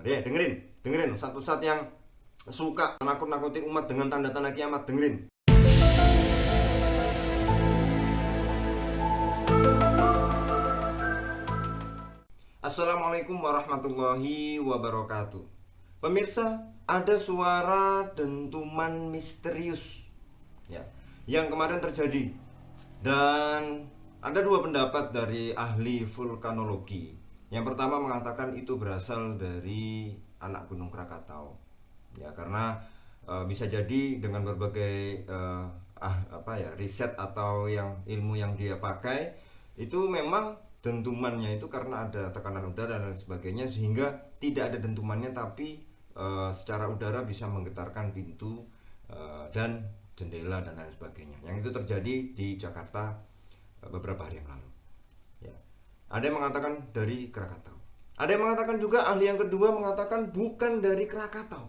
Ya, dengerin Ustadz-ustadz yang suka nakut-nakutin umat dengan tanda-tanda kiamat, dengerin. Assalamualaikum warahmatullahi wabarakatuh. Pemirsa, ada suara dentuman misterius ya, yang kemarin terjadi. Dan ada dua pendapat dari ahli vulkanologi. Yang pertama mengatakan itu berasal dari anak gunung Krakatau. Ya, karena bisa jadi dengan berbagai riset atau yang ilmu yang dia pakai, itu memang dentumannya itu karena ada tekanan udara dan sebagainya, sehingga tidak ada dentumannya tapi secara udara bisa menggetarkan pintu dan jendela dan lain sebagainya. Yang itu terjadi di Jakarta beberapa hari yang lalu. Ya. Ada yang mengatakan dari Krakatau. Ada yang mengatakan juga, ahli yang kedua mengatakan bukan dari Krakatau.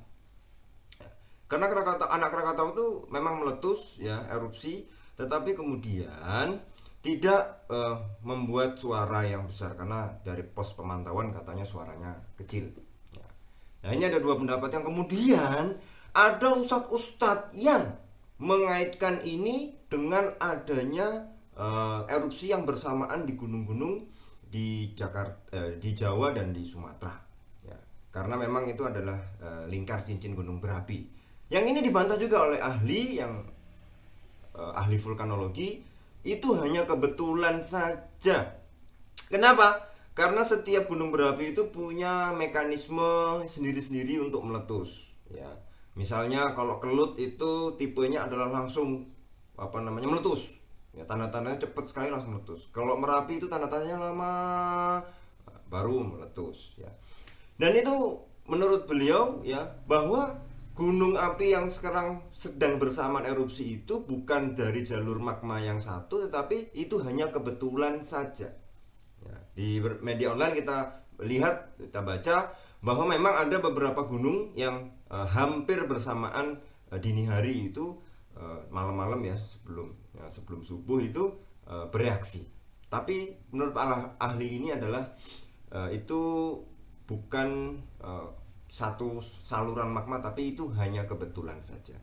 Ya. Karena anak Krakatau itu memang meletus ya, erupsi, tetapi kemudian tidak membuat suara yang besar karena dari pos pemantauan katanya suaranya kecil. Ya. Nah, ini ada dua pendapat yang kemudian ada ustadz-ustadz yang mengaitkan ini dengan adanya erupsi yang bersamaan di gunung-gunung di Jakarta, di Jawa dan di Sumatera. Ya. Karena memang itu adalah lingkar cincin gunung berapi. Yang ini dibantah juga oleh ahli yang ahli vulkanologi. Itu hanya kebetulan saja. Kenapa? Karena setiap gunung berapi itu punya mekanisme sendiri-sendiri untuk meletus. Ya, misalnya kalau Kelut itu tipenya adalah langsung meletus. Ya, tanda-tandanya cepat sekali langsung meletus. Kalau Merapi itu tanda-tandanya lama baru meletus. Ya. Dan itu menurut beliau ya, bahwa gunung api yang sekarang sedang bersamaan erupsi itu bukan dari jalur magma yang satu, tetapi itu hanya kebetulan saja. Ya, di media online kita lihat, kita baca bahwa memang ada beberapa gunung yang hampir bersamaan dini hari itu, malam-malam ya, sebelum subuh itu bereaksi. Tapi menurut ahli ini adalah itu bukan satu saluran magma, tapi itu hanya kebetulan saja.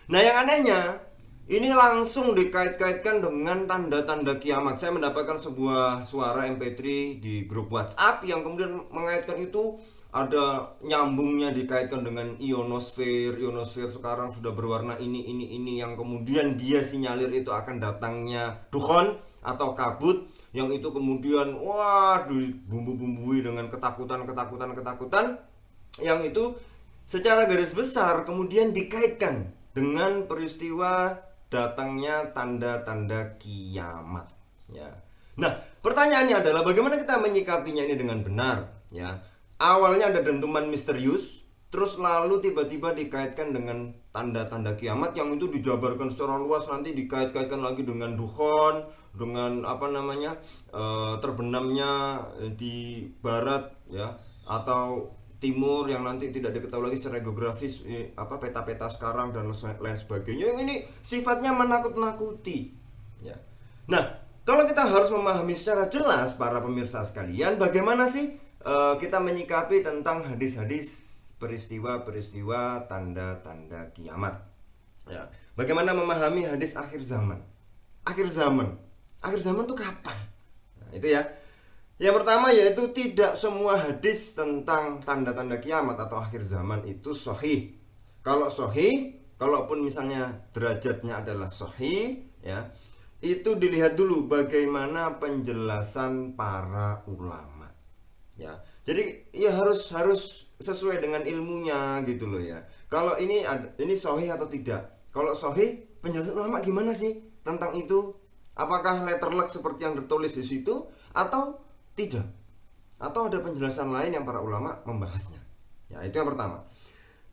Nah, yang anehnya ini langsung dikait-kaitkan dengan tanda-tanda kiamat. Saya mendapatkan sebuah suara MP3 di grup WhatsApp yang kemudian mengaitkan itu, ada nyambungnya dikaitkan dengan ionosfer. Ionosfer sekarang sudah berwarna ini yang kemudian dia sinyalir itu akan datangnya dukhon atau kabut, yang itu kemudian dibumbu-bumbui dengan ketakutan yang itu secara garis besar kemudian dikaitkan dengan peristiwa datangnya tanda-tanda kiamat ya. Nah, pertanyaannya adalah bagaimana kita menyikapinya ini dengan benar ya. Awalnya ada dentuman misterius, terus lalu tiba-tiba dikaitkan dengan tanda-tanda kiamat yang itu dijabarkan secara luas, nanti dikait-kaitkan lagi dengan dukhon, dengan terbenamnya di barat ya, atau timur yang nanti tidak diketahui lagi secara geografis peta-peta sekarang dan lain sebagainya. Yang ini sifatnya menakut-nakuti ya. Nah, kalau kita harus memahami secara jelas para pemirsa sekalian, bagaimana sih kita menyikapi tentang hadis-hadis peristiwa-peristiwa tanda-tanda kiamat ya. Bagaimana memahami hadis akhir zaman itu kapan? Nah, itu ya. Yang pertama yaitu tidak semua hadis tentang tanda-tanda kiamat atau akhir zaman itu sahih. Kalau sahih, kalaupun misalnya derajatnya adalah sahih ya, itu dilihat dulu bagaimana penjelasan para ulama. Ya. Jadi ya harus sesuai dengan ilmunya gitu loh ya. Kalau ini sahih atau tidak. Kalau sahih, penjelasan ulama gimana sih tentang itu? Apakah letterlock seperti yang tertulis di situ atau tidak, atau ada penjelasan lain yang para ulama membahasnya ya. Itu yang pertama.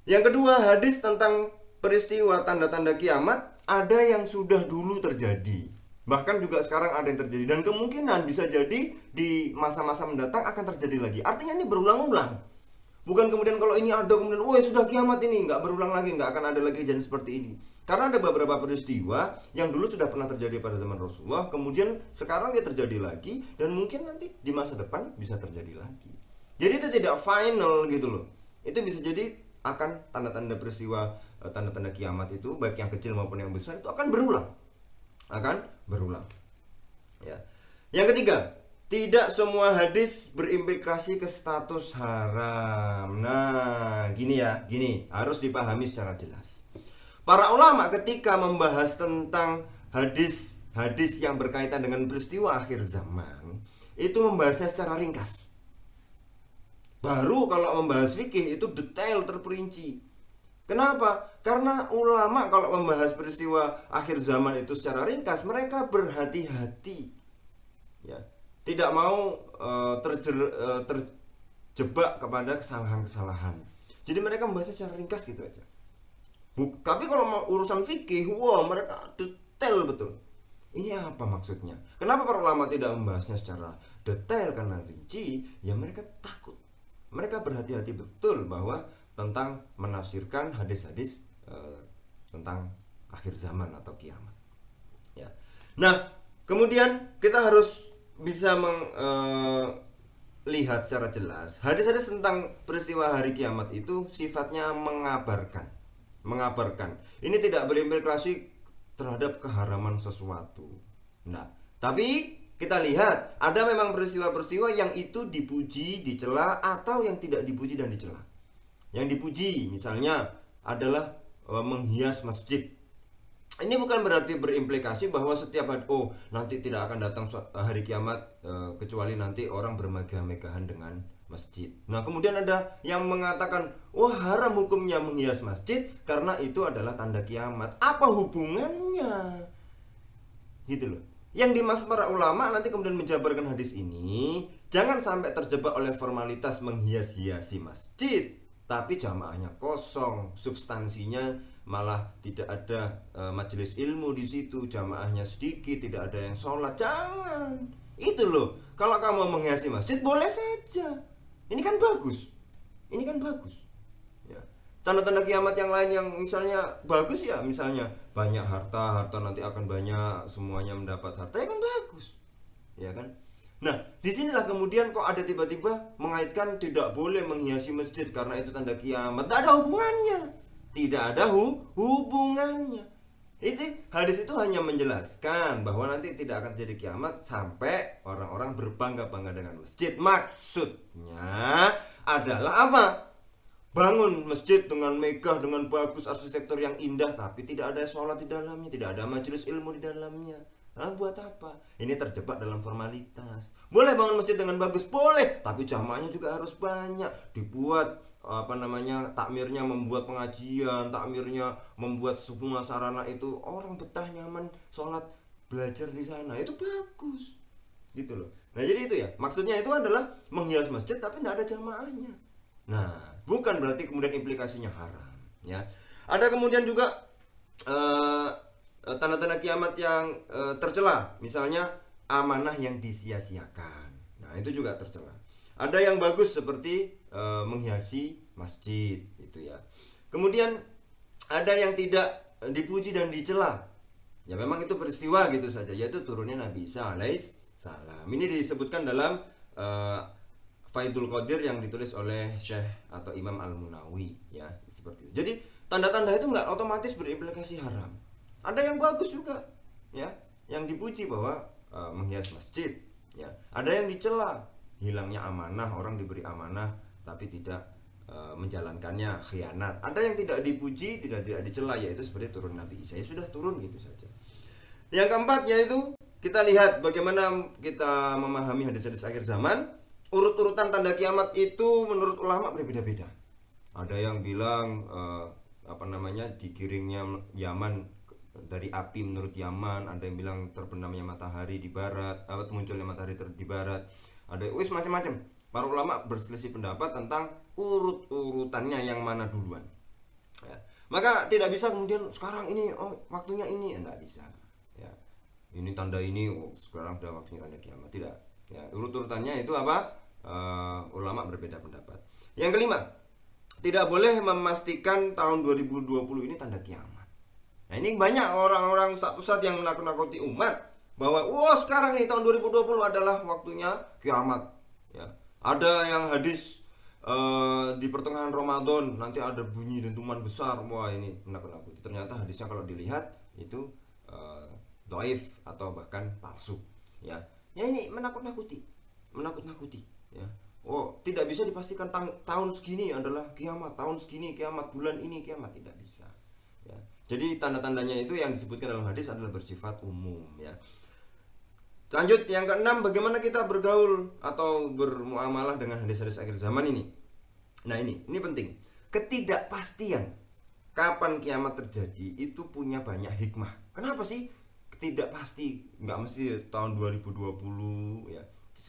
Yang kedua, hadis tentang peristiwa tanda-tanda kiamat ada yang sudah dulu terjadi, bahkan juga sekarang ada yang terjadi, dan kemungkinan bisa jadi di masa-masa mendatang akan terjadi lagi. Artinya ini berulang-ulang. Bukan kemudian kalau ini ada kemudian sudah kiamat, ini nggak berulang lagi, nggak akan ada lagi kejadian seperti ini. Karena ada beberapa peristiwa yang dulu sudah pernah terjadi pada zaman Rasulullah, kemudian sekarang dia terjadi lagi, dan mungkin nanti di masa depan bisa terjadi lagi. Jadi itu tidak final gitu loh. itu bisa jadi akan tanda-tanda peristiwa, tanda-tanda kiamat itu baik yang kecil maupun yang besar itu akan berulang, ya. Yang ketiga, tidak semua hadis berimplikasi ke status haram. Nah, gini harus dipahami secara jelas. Para ulama ketika membahas tentang hadis yang berkaitan dengan peristiwa akhir zaman, itu membahasnya secara ringkas. Baru kalau membahas fikih itu detail terperinci. Kenapa? Karena ulama kalau membahas peristiwa akhir zaman itu secara ringkas, mereka berhati-hati, ya, tidak mau terjebak kepada kesalahan-kesalahan. Jadi mereka membahasnya secara ringkas gitu aja. Tapi kalau mau urusan fikih, wah mereka detail betul. Ini apa maksudnya? Kenapa para ulama tidak membahasnya secara detail karena rinci? Ya mereka takut. Mereka berhati-hati betul bahwa tentang menafsirkan hadis-hadis tentang akhir zaman atau kiamat. Ya. Nah, kemudian kita harus bisa lihat secara jelas hadis-hadis tentang peristiwa hari kiamat itu sifatnya mengabarkan. Ini tidak berimplikasi terhadap keharaman sesuatu. Nah, tapi kita lihat ada memang peristiwa-peristiwa yang itu dipuji, dicela, atau yang tidak dipuji dan dicela. Yang dipuji misalnya adalah menghias masjid. Ini bukan berarti berimplikasi bahwa setiap nanti tidak akan datang hari kiamat kecuali nanti orang bermegah-megahan dengan masjid. Nah, kemudian ada yang mengatakan, wah haram hukumnya menghias masjid karena itu adalah tanda kiamat. Apa hubungannya? Gitu loh. Yang dimaksud para ulama nanti kemudian menjabarkan hadis ini, jangan sampai terjebak oleh formalitas menghias-hiasi masjid, tapi jamaahnya kosong, substansinya malah tidak ada majelis ilmu di situ, jamaahnya sedikit, tidak ada yang sholat. Jangan. Itu loh. Kalau kamu menghiasi masjid boleh saja. Ini kan bagus. Ya. Tanda-tanda kiamat yang lain yang misalnya bagus ya, misalnya banyak harta nanti akan banyak, semuanya mendapat harta, ya kan bagus. Ya kan? Nah, disinilah kemudian kok ada tiba-tiba mengaitkan tidak boleh menghiasi masjid karena itu tanda kiamat. Tidak ada hubungannya. Itu hadis itu hanya menjelaskan bahwa nanti tidak akan terjadi kiamat sampai orang-orang berbangga-bangga dengan masjid. Maksudnya adalah apa? Bangun masjid dengan megah, dengan bagus, arsitektur yang indah, tapi tidak ada sholat di dalamnya, tidak ada majelis ilmu di dalamnya. Nah, buat apa? Ini terjebak dalam formalitas. Boleh bangun masjid dengan bagus, boleh, tapi jamaahnya juga harus banyak. Dibuat takmirnya, membuat pengajian, takmirnya membuat semua sarana itu orang betah, nyaman, sholat, belajar di sana, itu bagus gitu loh. Nah, jadi itu ya, maksudnya itu adalah menghias masjid tapi tidak ada jamaahnya. Nah, bukan berarti kemudian implikasinya haram, ya. Ada kemudian juga tanda-tanda kiamat yang tercela, misalnya amanah yang disia-siakan. Nah, itu juga tercela. Ada yang bagus seperti menghiasi masjid itu ya. Kemudian ada yang tidak dipuji dan dicela. Ya memang itu peristiwa gitu saja, yaitu turunnya Nabi Isa alaihissalam. Ini disebutkan dalam Faidul Qadir yang ditulis oleh Syekh atau Imam Al-Munawi ya, seperti itu. Jadi tanda-tanda itu nggak otomatis berimplikasi haram. Ada yang bagus juga ya, yang dipuji bahwa menghias masjid ya. Ada yang dicela, hilangnya amanah, orang diberi amanah tapi tidak menjalankannya, khianat. Ada yang tidak dipuji, tidak dicela, yaitu seperti turun Nabi Isa. Ya sudah turun gitu saja. Yang keempat yaitu kita lihat bagaimana kita memahami hadis-hadis akhir zaman. Urut-urutan tanda kiamat itu menurut ulama berbeda-beda. Ada yang bilang digiringnya Yaman dari api menurut Yaman. Ada yang bilang terbenamnya matahari di barat, munculnya matahari di barat. Ada macam-macam. Para ulama berselisih pendapat tentang urut-urutannya yang mana duluan ya. Maka tidak bisa kemudian sekarang ini waktunya ini, tidak bisa ya. Ini tanda ini sekarang sudah waktunya tanda kiamat, tidak ya. Urut-urutannya itu apa? Ulama berbeda pendapat. Yang kelima, tidak boleh memastikan tahun 2020 ini tanda kiamat. Nah, ini banyak orang-orang ustadz yang menakut-nakuti umat bahwa sekarang ini tahun 2020 adalah waktunya kiamat ya. Ada yang hadis di pertengahan Ramadan nanti ada bunyi dentuman besar, wah ini menakut-nakuti. Ternyata hadisnya kalau dilihat itu dhaif atau bahkan palsu, ya. Ya ini menakut-nakuti, ya. Oh, tidak bisa dipastikan tahun segini adalah kiamat, tahun segini kiamat, bulan ini kiamat, tidak bisa. Ya. Jadi tanda-tandanya itu yang disebutkan dalam hadis adalah bersifat umum, ya. Lanjut yang keenam, bagaimana kita bergaul atau bermuamalah dengan hadis-hadis akhir zaman ini. Nah ini penting. Ketidakpastian kapan kiamat terjadi itu punya banyak hikmah. Kenapa sih tidak pasti? Nggak mesti tahun 2020, ya.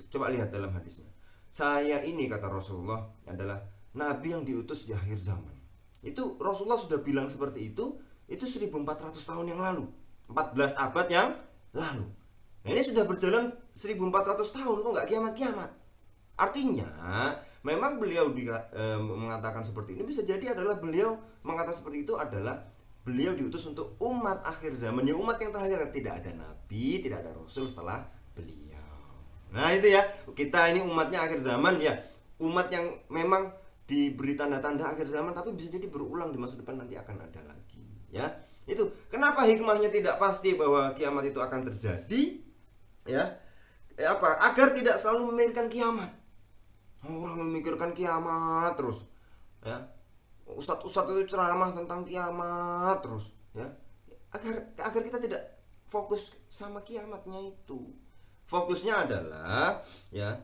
Coba lihat dalam hadisnya. Saya ini, kata Rasulullah, adalah nabi yang diutus di akhir zaman. Itu Rasulullah sudah bilang seperti itu 1400 tahun yang lalu, 14 abad yang lalu. Nah ini sudah berjalan 1400 tahun kok nggak kiamat-kiamat. Artinya memang beliau mengatakan seperti ini, bisa jadi adalah beliau mengatakan seperti itu adalah beliau diutus untuk umat akhir zaman, ya umat yang terakhir, tidak ada nabi, tidak ada rasul setelah beliau. Nah itu ya, kita ini umatnya akhir zaman, ya umat yang memang diberi tanda-tanda akhir zaman, tapi bisa jadi berulang di masa depan, nanti akan ada lagi, ya. Itu kenapa hikmahnya tidak pasti bahwa kiamat itu akan terjadi, ya. Agar tidak selalu memikirkan kiamat. Orang memikirkan kiamat terus, ya. Ustadz itu ceramah tentang kiamat terus, ya. Agar kita tidak fokus sama kiamatnya itu. Fokusnya adalah, ya,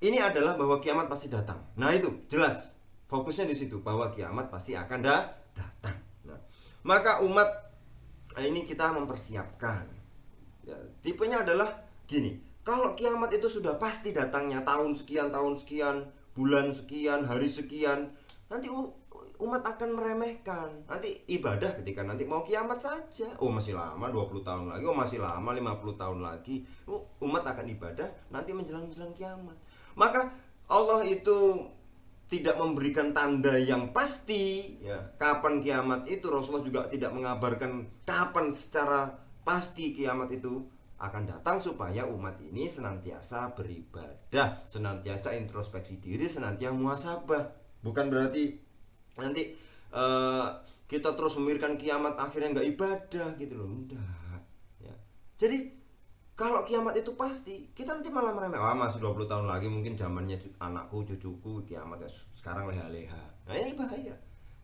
ini adalah bahwa kiamat pasti datang. Nah itu jelas fokusnya di situ, bahwa kiamat pasti akan datang. Nah, maka umat ini kita mempersiapkan, ya, tipenya adalah gini. Kalau kiamat itu sudah pasti datangnya tahun sekian, bulan sekian, hari sekian, nanti umat akan meremehkan. Nanti ibadah ketika nanti mau kiamat saja. Oh masih lama 20 tahun lagi, oh masih lama 50 tahun lagi. Umat akan ibadah nanti menjelang kiamat. Maka Allah itu tidak memberikan tanda yang pasti, ya, kapan kiamat itu. Rasulullah juga tidak mengabarkan kapan secara pasti kiamat itu akan datang, supaya umat ini senantiasa beribadah, senantiasa introspeksi diri, senantiasa muhasabah. Bukan berarti nanti kita terus memikirkan kiamat akhirnya nggak ibadah gitu loh, enggak, ya. Jadi kalau kiamat itu pasti, kita nanti malah meremeh. Masih 20 tahun lagi, mungkin zamannya anakku, cucuku, kiamat ya sekarang leha-leha. Nah ini bahaya.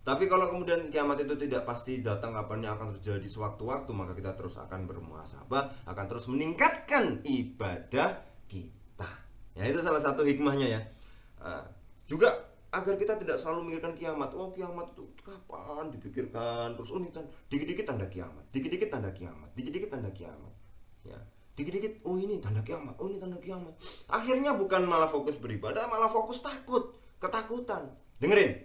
Tapi kalau kemudian kiamat itu tidak pasti datang kapannya akan terjadi sewaktu-waktu, maka kita terus akan bermuhasabah, akan terus meningkatkan ibadah kita. Ya itu salah satu hikmahnya, ya. Juga agar kita tidak selalu memikirkan kiamat. Oh kiamat itu kapan dipikirkan terus, dikit-dikit tanda kiamat, dikit-dikit tanda kiamat, dikit-dikit tanda kiamat, ya. Dikit-dikit, oh ini tanda kiamat, oh ini tanda kiamat. Akhirnya bukan malah fokus beribadah, malah fokus ketakutan. Dengerin,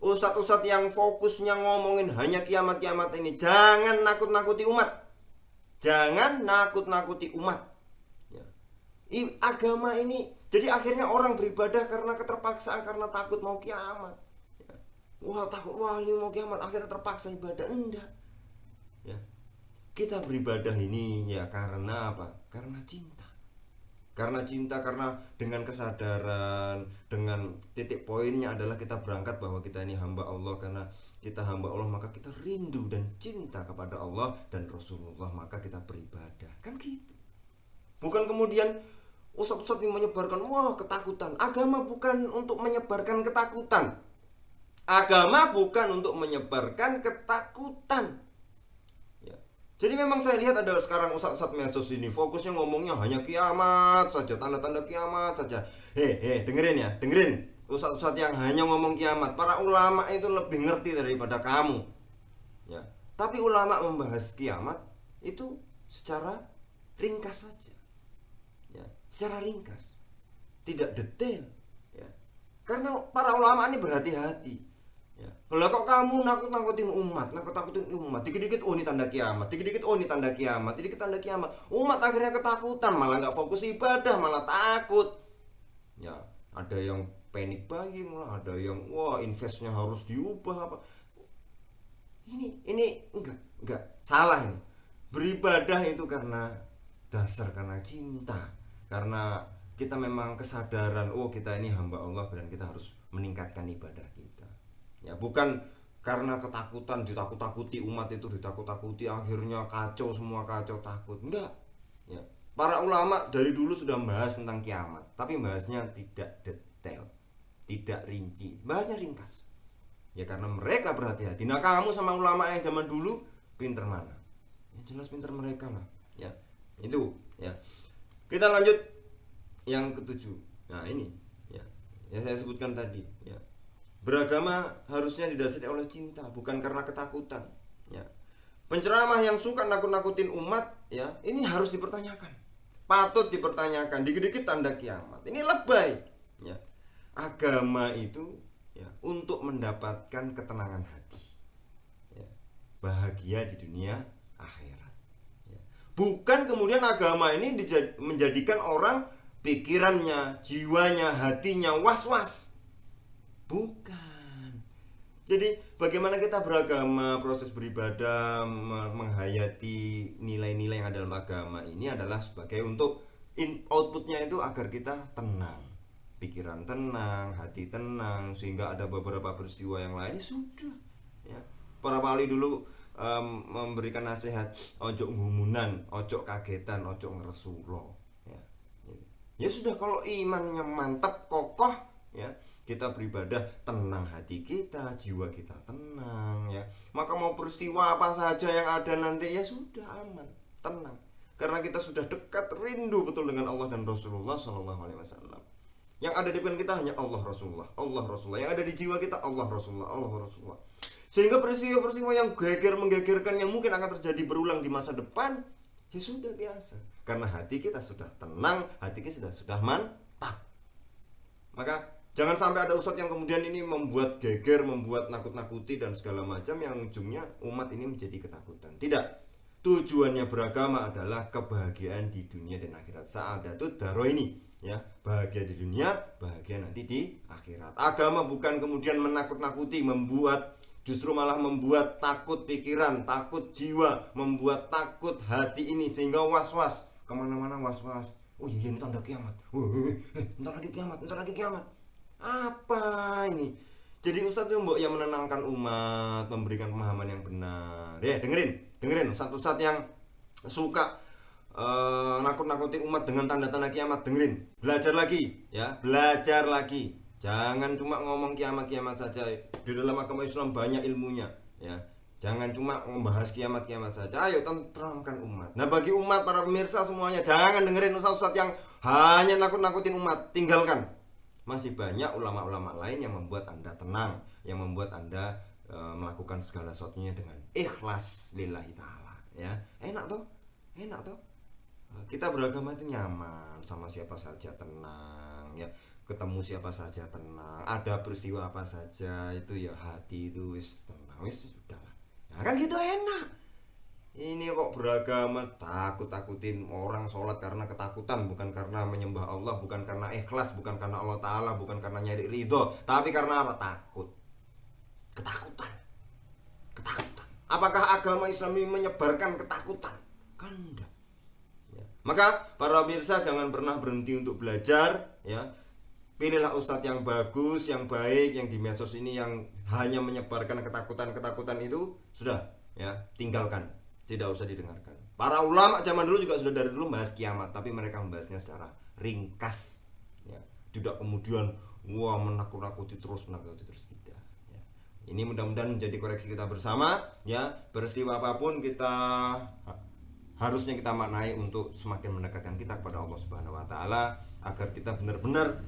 ustadz-ustadz yang fokusnya ngomongin hanya kiamat-kiamat ini, jangan nakut-nakuti umat. Jangan nakut-nakuti umat, ya. Agama ini, jadi akhirnya orang beribadah karena keterpaksaan, karena takut mau kiamat, ya. Takut, ini mau kiamat, akhirnya terpaksa ibadah. Enggak, ya. Kita beribadah ini ya karena apa? Karena cinta. Karena dengan kesadaran, dengan titik poinnya adalah kita berangkat bahwa kita ini hamba Allah. Karena kita hamba Allah, maka kita rindu dan cinta kepada Allah dan Rasulullah, maka kita beribadah. Kan gitu. Bukan kemudian ustadz ini menyebarkan ketakutan. Agama bukan untuk menyebarkan ketakutan. Agama bukan untuk menyebarkan ketakutan. Jadi memang saya lihat ada sekarang ustadz medsos ini fokusnya ngomongnya hanya kiamat saja, tanda-tanda kiamat saja. Dengerin ustadz yang hanya ngomong kiamat. Para ulama itu lebih ngerti daripada kamu, ya. Tapi ulama membahas kiamat itu secara ringkas saja, ya. Secara ringkas, tidak detail, ya. Karena para ulama ini berhati-hati. Lah kok kamu nakut-nakutin umat, dikit-dikit ini tanda kiamat, dikit-dikit ini tanda kiamat, dikit tanda kiamat. Umat akhirnya ketakutan, malah nggak fokus ibadah, malah takut. Ya, ada yang panic buying lah, ada yang investnya harus diubah apa. Ini enggak salah ini. Beribadah itu karena dasar, karena cinta, karena kita memang kesadaran, oh kita ini hamba Allah dan kita harus meningkatkan ibadah kita. Ya, bukan karena ketakutan, ditakut-takuti umat itu, ditakut-takuti akhirnya kacau semua, kacau takut. Enggak. Ya. Para ulama dari dulu sudah membahas tentang kiamat, tapi bahasnya tidak detail, tidak rinci, bahasnya ringkas. Ya karena mereka berhati-hati. Nah, kamu sama ulama yang zaman dulu pinter mana? Ya jelas pinter mereka lah. Ya. Itu, ya. Kita lanjut yang ketujuh. Nah, ini ya. Yang saya sebutkan tadi, ya. Beragama harusnya didasari oleh cinta, bukan karena ketakutan. Ya. Penceramah yang suka nakut-nakutin umat, ya, ini harus dipertanyakan. Patut dipertanyakan. Dikit-dikit tanda kiamat. Ini lebay. Ya. Agama itu, ya, untuk mendapatkan ketenangan hati. Ya. Bahagia di dunia akhirat. Ya. Bukan kemudian agama ini menjadikan orang pikirannya, jiwanya, hatinya was-was. Bukan. Jadi bagaimana kita beragama, proses beribadah, menghayati nilai-nilai yang ada dalam agama ini adalah sebagai untuk outputnya itu agar kita tenang, pikiran tenang, hati tenang, sehingga ada beberapa peristiwa yang lain sudah. Ya. Para wali dulu memberikan nasihat, ojo ngumunan, ojo kagetan, ojo ngeresulo. Ya sudah, kalau imannya mantap, kokoh, ya kita beribadah tenang, hati kita, jiwa kita tenang, ya. Maka mau peristiwa apa saja yang ada nanti, ya sudah aman, tenang. Karena kita sudah dekat, rindu betul dengan Allah dan Rasulullah SAW. Yang ada di depan kita hanya Allah Rasulullah, Allah Rasulullah. Yang ada di jiwa kita Allah Rasulullah, Allah Rasulullah. Sehingga peristiwa-peristiwa yang menggegerkan yang mungkin akan terjadi berulang di masa depan, ya sudah biasa. Karena hati kita sudah tenang, hati kita sudah mantap. Maka jangan sampai ada ustadz yang kemudian ini membuat geger, membuat nakut-nakuti dan segala macam yang ujungnya umat ini menjadi ketakutan. Tidak. Tujuannya beragama adalah kebahagiaan di dunia dan akhirat. Sa'adatud daroini, ya, bahagia di dunia, bahagia nanti di akhirat. Agama bukan kemudian menakut-nakuti, justru malah membuat takut pikiran, takut jiwa, membuat takut hati ini sehingga was-was, kemana-mana was-was. Oh iya, ini tanda kiamat. Bentar lagi kiamat, bentar lagi kiamat. Apa ini? Jadi ustadz itu mbok yang menenangkan umat, memberikan pemahaman yang benar. Ya, dengerin ustadz yang suka nakut-nakutin umat dengan tanda-tanda kiamat, dengerin. Belajar lagi, ya, belajar lagi. Jangan cuma ngomong kiamat-kiamat saja. Di dalam agama Islam banyak ilmunya, ya. Jangan cuma membahas kiamat-kiamat saja. Ayo tenteramkan umat. Nah, bagi umat, para pemirsa semuanya, jangan dengerin ustadz yang hanya nakut-nakutin umat. Tinggalkan. Masih banyak ulama-ulama lain yang membuat Anda tenang, yang membuat Anda melakukan segala sesuatunya dengan ikhlas lillahi ta'ala, ya. Enak toh? Kita beragama itu nyaman, sama siapa saja tenang, ya. Ketemu siapa saja tenang, ada peristiwa apa saja itu ya hati itu wis tenang, wis sudahlah. Nah, kan gitu enak. Ini kok beragama takut-takutin orang sholat karena ketakutan, bukan karena menyembah Allah, bukan karena ikhlas, bukan karena Allah Ta'ala, bukan karena nyari ridho, tapi karena apa? Ketakutan. Apakah agama Islam ini menyebarkan ketakutan? Kan enggak, ya. Maka para pemirsa jangan pernah berhenti untuk belajar, ya. Pilihlah ustadz yang bagus, yang baik, yang di medsos ini yang hanya menyebarkan ketakutan itu, sudah, ya, tinggalkan, tidak usah didengarkan. Para ulama zaman dulu juga sudah dari dulu membahas kiamat, tapi mereka membahasnya secara ringkas, ya. Tidak kemudian menakut-nakuti terus tidak, ya. Ini mudah-mudahan menjadi koreksi kita bersama, ya. Peristiwa apapun harusnya kita maknai untuk semakin mendekatkan kita kepada Allah Subhanahu wa taala, agar kita benar-benar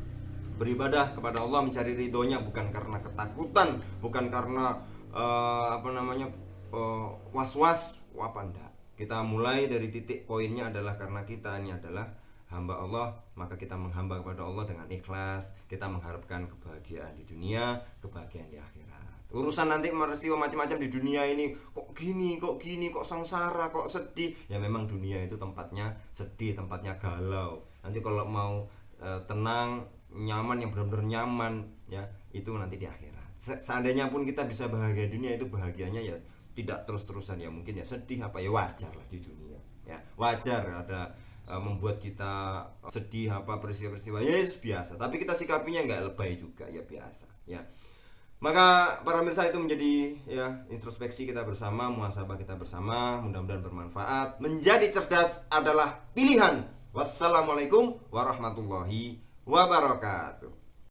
beribadah kepada Allah, mencari ridhonya, bukan karena ketakutan, bukan karena was-was, apa enggak. Kita mulai dari titik poinnya adalah karena kita ini adalah hamba Allah, maka kita menghamba kepada Allah dengan ikhlas, kita mengharapkan kebahagiaan di dunia, kebahagiaan di akhirat. Urusan nanti peristiwa macam-macam di dunia ini, kok gini, kok sengsara, kok sedih, ya memang dunia itu tempatnya sedih, tempatnya galau. Nanti kalau mau tenang, nyaman, yang benar-benar nyaman, ya, itu nanti di akhirat. Seandainya pun kita bisa bahagia di dunia, itu bahagianya ya tidak terus-terusan, ya mungkin ya sedih apa ya, wajar lah di dunia, ya wajar ada membuat kita sedih apa peristiwa-peristiwa ya biasa, tapi kita sikapinya nggak lebay juga ya biasa ya. Maka para pemirsa itu menjadi ya introspeksi kita bersama, muhasabah kita bersama, mudah-mudahan bermanfaat. Menjadi cerdas adalah pilihan. Wassalamualaikum warahmatullahi wabarakatuh.